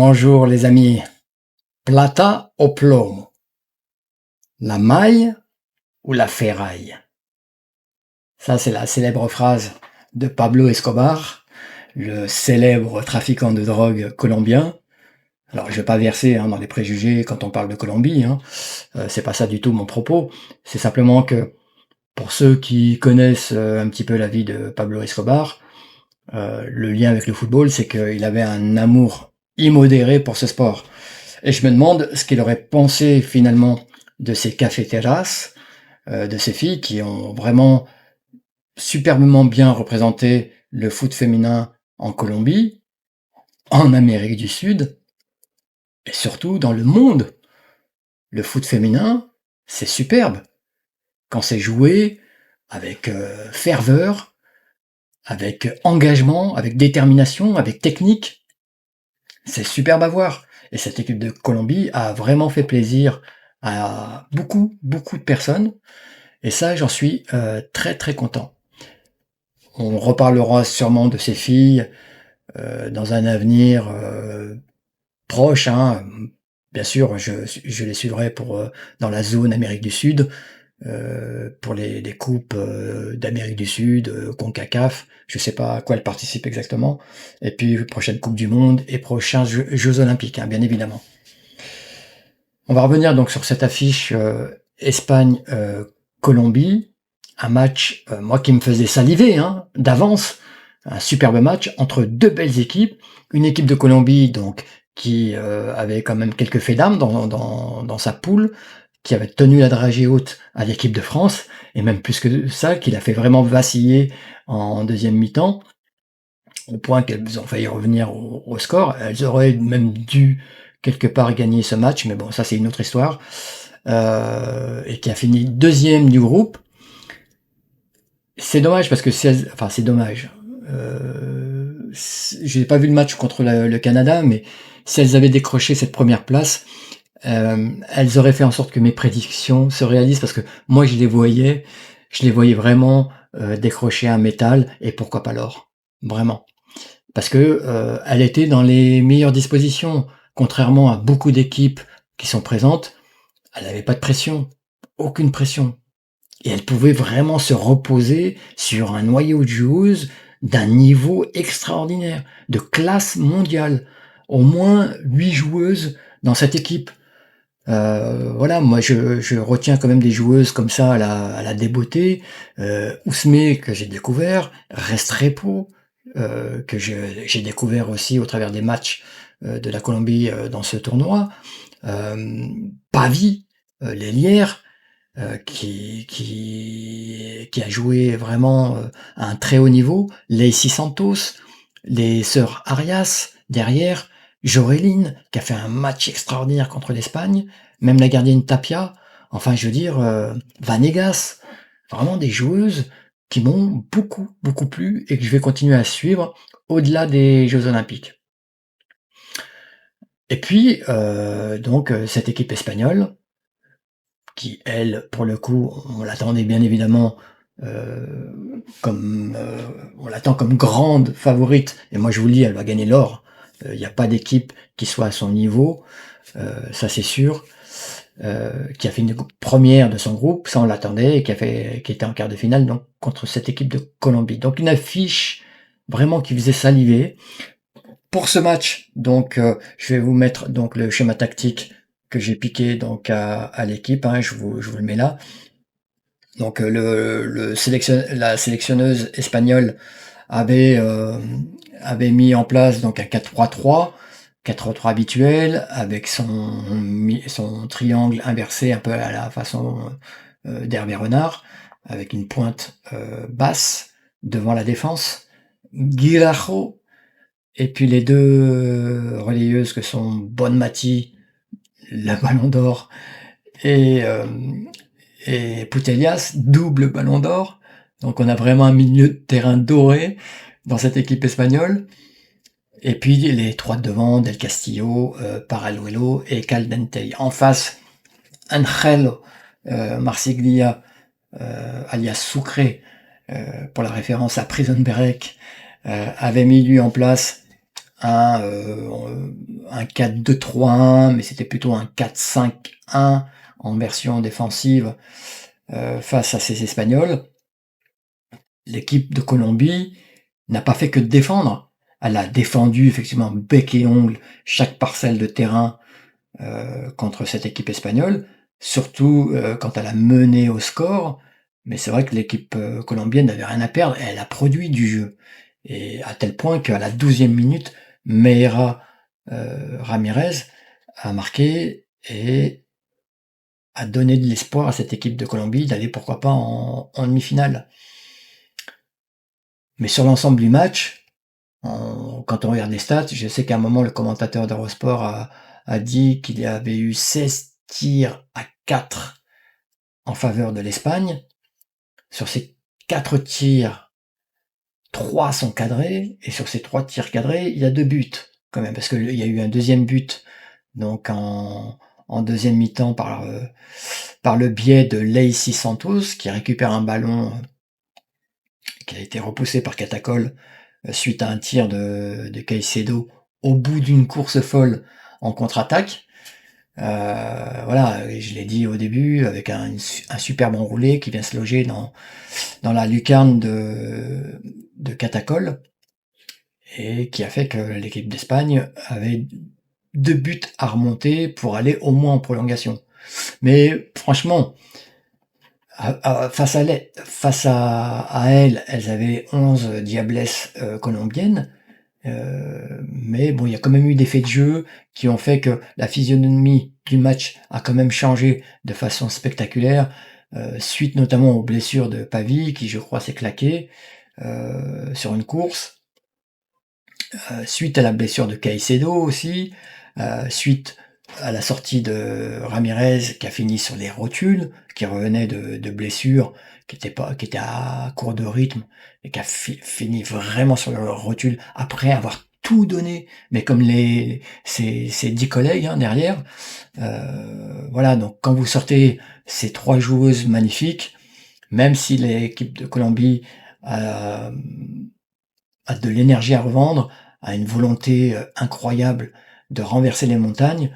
Bonjour les amis. Plata o plomo? La maille ou la ferraille? Ça, c'est la célèbre phrase de Pablo Escobar, le célèbre trafiquant de drogue colombien. Alors, je vais pas verser dans les préjugés quand on parle de Colombie, c'est pas ça du tout mon propos. C'est simplement que pour ceux qui connaissent un petit peu la vie de Pablo Escobar, le lien avec le football, c'est qu'il avait un amour immodéré pour ce sport. Et je me demande ce qu'il aurait pensé finalement de ces cafeteras, de ces filles qui ont vraiment superbement bien représenté le foot féminin en Colombie, en Amérique du Sud, et surtout dans le monde. Le foot féminin, c'est superbe. Quand c'est joué avec ferveur, avec engagement, avec détermination, avec technique, c'est superbe à voir. Et cette équipe de Colombie a vraiment fait plaisir à beaucoup, beaucoup de personnes. Et ça, j'en suis très, très content. On reparlera sûrement de ces filles dans un avenir proche. Bien sûr, je les suivrai pour dans la zone Amérique du Sud, pour les coupes d'Amérique du Sud, CONCACAF. Je sais pas à quoi elles participent exactement. Et puis, prochaine Coupe du Monde et prochains Jeux Olympiques, bien évidemment. On va revenir donc sur cette affiche Espagne-Colombie. Un match, moi, qui me faisait saliver d'avance. Un superbe match entre deux belles équipes. Une équipe de Colombie donc qui avait quand même quelques faits d'armes dans sa poule, qui avait tenu la dragée haute à l'équipe de France, et même plus que ça, qui l'a fait vraiment vaciller en deuxième mi-temps, au point qu'elles ont failli revenir au score. Elles auraient même dû quelque part gagner ce match, mais bon, ça c'est une autre histoire. Et qui a fini deuxième du groupe. C'est dommage parce que c'est dommage. J'ai pas vu le match contre le Canada, mais si elles avaient décroché cette première place, elles auraient fait en sorte que mes prédictions se réalisent, parce que moi je les voyais vraiment décrocher un métal, et pourquoi pas l'or, vraiment. Parce que elle était dans les meilleures dispositions, contrairement à beaucoup d'équipes qui sont présentes. Elle n'avait pas de pression, aucune pression. Et elle pouvait vraiment se reposer sur un noyau de joueuses d'un niveau extraordinaire, de classe mondiale. Au moins 8 joueuses dans cette équipe. Voilà, moi je retiens quand même des joueuses comme ça à la débeauté. Ousmé, que j'ai découvert, Restrepo, que j'ai découvert aussi au travers des matchs de la Colombie dans ce tournoi. Pavie, l'ailière, qui a joué vraiment à un très haut niveau. Lacey Santos, les sœurs Arias derrière, Joreline, qui a fait un match extraordinaire contre l'Espagne, même la gardienne Tapia, enfin je veux dire, Vanegas, vraiment des joueuses qui m'ont beaucoup, beaucoup plu et que je vais continuer à suivre au-delà des Jeux Olympiques. Et puis, donc, cette équipe espagnole, qui, elle, pour le coup, on l'attendait bien évidemment on l'attend comme grande favorite, et moi je vous le dis, elle va gagner l'or. Il n'y a pas d'équipe qui soit à son niveau, ça c'est sûr. Qui a fait une première de son groupe, ça on l'attendait, et qui était en quart de finale donc contre cette équipe de Colombie. Donc une affiche vraiment qui faisait saliver. Pour ce match, donc je vais vous mettre donc le schéma tactique que j'ai piqué donc à l'équipe, je vous le mets là. Donc la sélectionneuse espagnole avait mis en place donc un 4-3-3, 4-3 habituel, avec son triangle inversé un peu à la façon d'Hervé Renard, avec une pointe basse devant la défense, Guirajo, et puis les deux relayeuses que sont Bonmati, la Ballon d'Or, et Putellas, double Ballon d'Or. Donc on a vraiment un milieu de terrain doré dans cette équipe espagnole. Et puis les trois de devant, Del Castillo, Paraluelo et Caldentey. En face, Angel Marsiglia, alias Sucre, pour la référence à Prison Break, avait mis lui en place un 4-2-3-1, mais c'était plutôt un 4-5-1 en version défensive face à ces Espagnols. L'équipe de Colombie n'a pas fait que défendre. Elle a défendu effectivement bec et ongle chaque parcelle de terrain contre cette équipe espagnole, surtout quand elle a mené au score. Mais c'est vrai que l'équipe colombienne n'avait rien à perdre et elle a produit du jeu. Et à tel point qu'à la 12e minute, Meira Ramirez a marqué et a donné de l'espoir à cette équipe de Colombie d'aller pourquoi pas en demi-finale. Mais sur l'ensemble du match, quand on regarde les stats, je sais qu'à un moment le commentateur d'Eurosport a dit qu'il y avait eu 16 tirs à 4 en faveur de l'Espagne. Sur ces 4 tirs, 3 sont cadrés, et sur ces 3 tirs cadrés, il y a 2 buts, quand même, parce qu'il y a eu un deuxième but, donc en deuxième mi-temps par le biais de Lacey Santos, qui récupère un ballon qui a été repoussé par Catacol suite à un tir de Caicedo au bout d'une course folle en contre-attaque. Voilà, je l'ai dit au début, avec un superbe enroulé qui vient se loger dans la lucarne de Catacol, et qui a fait que l'équipe d'Espagne avait 2 buts à remonter pour aller au moins en prolongation. Mais franchement, face à elles avaient 11 diablesses colombiennes. Mais bon, il y a quand même eu des faits de jeu qui ont fait que la physionomie du match a quand même changé de façon spectaculaire, suite notamment aux blessures de Pavie, qui je crois s'est claqué sur une course, suite à la blessure de Caicedo aussi, suite à la sortie de Ramirez qui a fini sur les rotules, qui revenait de blessures, qui était à court de rythme et qui a fini vraiment sur le rotule après avoir tout donné, mais comme ses 10 collègues derrière. Voilà, donc quand vous sortez ces 3 joueuses magnifiques, même si l'équipe de Colombie a de l'énergie à revendre, a une volonté incroyable de renverser les montagnes,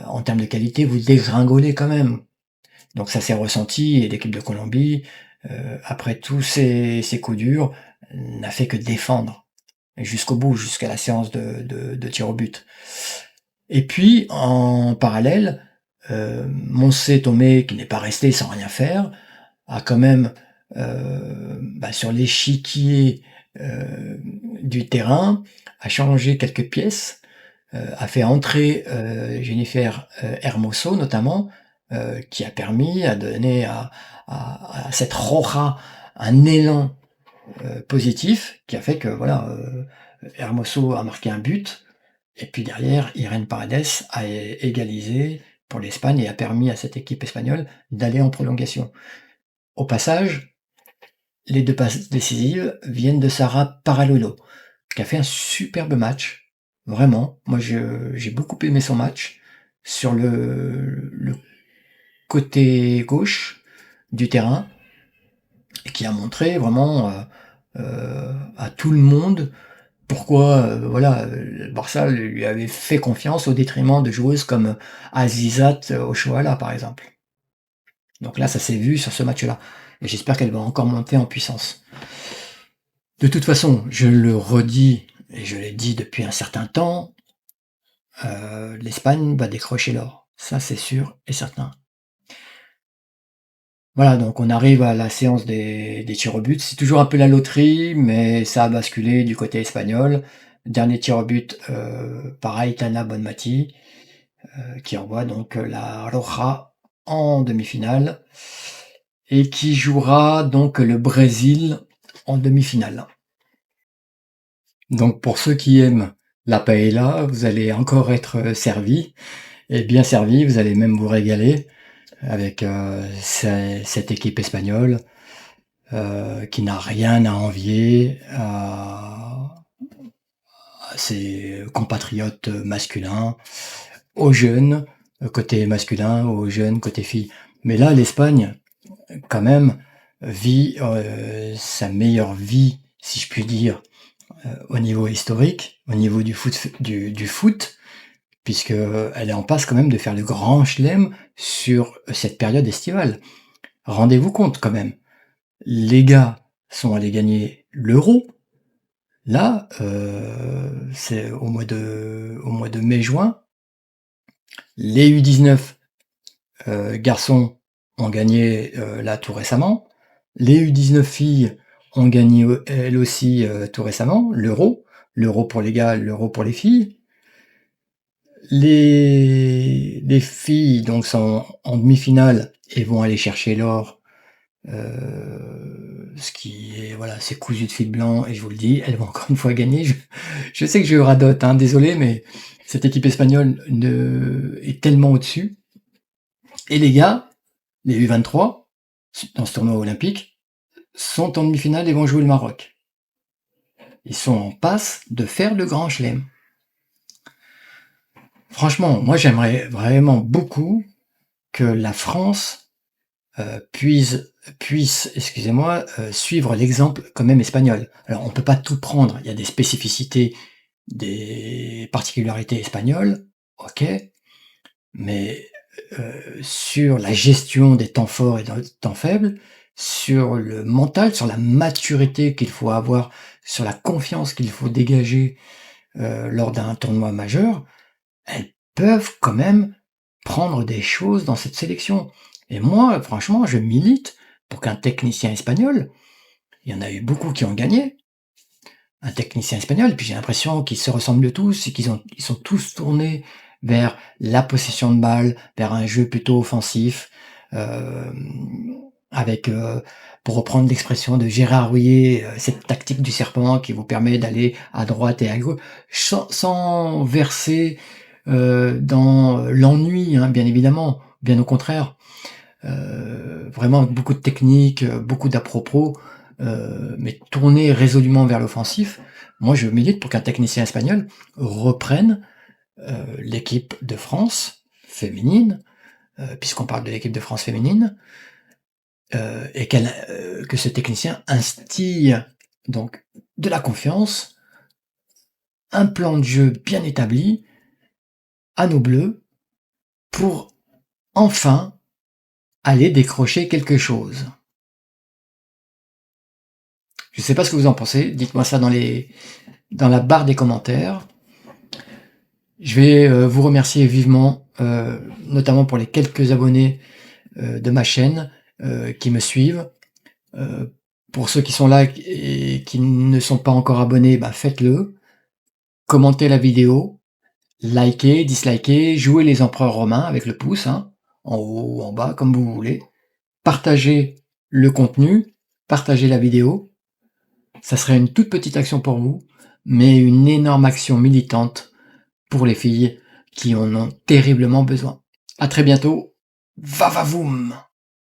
en termes de qualité, vous dégringolez quand même. Donc ça s'est ressenti, et l'équipe de Colombie, après tous ces coups durs, n'a fait que défendre jusqu'au bout, jusqu'à la séance de tir au but. Et puis, en parallèle, Monse Tomé, qui n'est pas resté sans rien faire, a quand même, sur l'échiquier du terrain, a changé quelques pièces, a fait entrer Jennifer Hermoso notamment, qui a permis à donner à cette Roja un élan positif, qui a fait que voilà, Hermoso a marqué un but, et puis derrière, Irene Paredes a égalisé pour l'Espagne et a permis à cette équipe espagnole d'aller en prolongation. Au passage, les 2 passes décisives viennent de Sara Paralluelo, qui a fait un superbe match. Vraiment, moi j'ai beaucoup aimé son match sur le côté gauche du terrain, et qui a montré vraiment à tout le monde pourquoi le Barça lui avait fait confiance au détriment de joueuses comme Azizat Oshoala par exemple. Donc là, ça s'est vu sur ce match-là, et j'espère qu'elle va encore monter en puissance. De toute façon, je le redis, et je l'ai dit depuis un certain temps, l'Espagne va décrocher l'or. Ça, c'est sûr et certain. Voilà, donc on arrive à la séance des tirs au but. C'est toujours un peu la loterie, mais ça a basculé du côté espagnol. Dernier tir au but par Aitana Bonmati, qui envoie donc la Roja en demi-finale, et qui jouera donc le Brésil en demi-finale. Donc pour ceux qui aiment la paella, vous allez encore être servis, et bien servis, vous allez même vous régaler avec cette équipe espagnole qui n'a rien à envier à ses compatriotes masculins, aux jeunes côté masculin, aux jeunes côté filles. Mais là, l'Espagne, quand même, vit sa meilleure vie, si je puis dire, au niveau historique, au niveau du foot, puisque elle est en passe quand même de faire le grand chelem sur cette période estivale. Rendez-vous compte quand même, les gars sont allés gagner l'Euro. Là, c'est au mois de mai-juin. Les U19 garçons ont gagné là tout récemment. Les U19 filles ont gagné elles aussi tout récemment l'Euro. L'Euro pour les gars, l'Euro pour les filles. Les filles donc sont en demi-finale et vont aller chercher l'or. Ce qui est voilà, c'est cousu de fil blanc et je vous le dis, elles vont encore une fois gagner. Je sais que je radote, hein, désolé, mais cette équipe espagnole est tellement au-dessus. Et les gars, les U23, dans ce tournoi olympique, sont en demi-finale et vont jouer le Maroc. Ils sont en passe de faire le grand chelem. Franchement, moi j'aimerais vraiment beaucoup que la France puisse, excusez-moi, suivre l'exemple quand même espagnol. Alors on peut pas tout prendre, il y a des spécificités, des particularités espagnoles, ok, mais sur la gestion des temps forts et des temps faibles, sur le mental, sur la maturité qu'il faut avoir, sur la confiance qu'il faut dégager lors d'un tournoi majeur, elles peuvent quand même prendre des choses dans cette sélection. Et moi, franchement, je milite pour qu'un technicien espagnol, il y en a eu beaucoup qui ont gagné, un technicien espagnol, puis j'ai l'impression qu'ils se ressemblent tous et ils sont tous tournés vers la possession de balle, vers un jeu plutôt offensif, euh, avec, pour reprendre l'expression de Gérard Rouillet, cette tactique du serpent qui vous permet d'aller à droite et à gauche, sans verser dans l'ennui, hein, bien évidemment, bien au contraire. Vraiment beaucoup de technique, beaucoup d'à-propos, mais tourner résolument vers l'offensif. Moi, je milite pour qu'un technicien espagnol reprenne l'équipe de France féminine, puisqu'on parle de l'équipe de France féminine, et que ce technicien instille donc de la confiance, un plan de jeu bien établi à nos bleus pour enfin aller décrocher quelque chose. Je ne sais pas ce que vous en pensez, dites-moi ça dans la barre des commentaires. Je vais vous remercier vivement, notamment pour les quelques abonnés de ma chaîne qui me suivent. Pour ceux qui sont là et qui ne sont pas encore abonnés, bah faites-le. Commentez la vidéo, likez, dislikez, jouez les empereurs romains avec le pouce, hein, en haut ou en bas, comme vous voulez. Partagez le contenu, partagez la vidéo. Ça serait une toute petite action pour vous, mais une énorme action militante pour les filles qui en ont terriblement besoin. À très bientôt. Va va voum!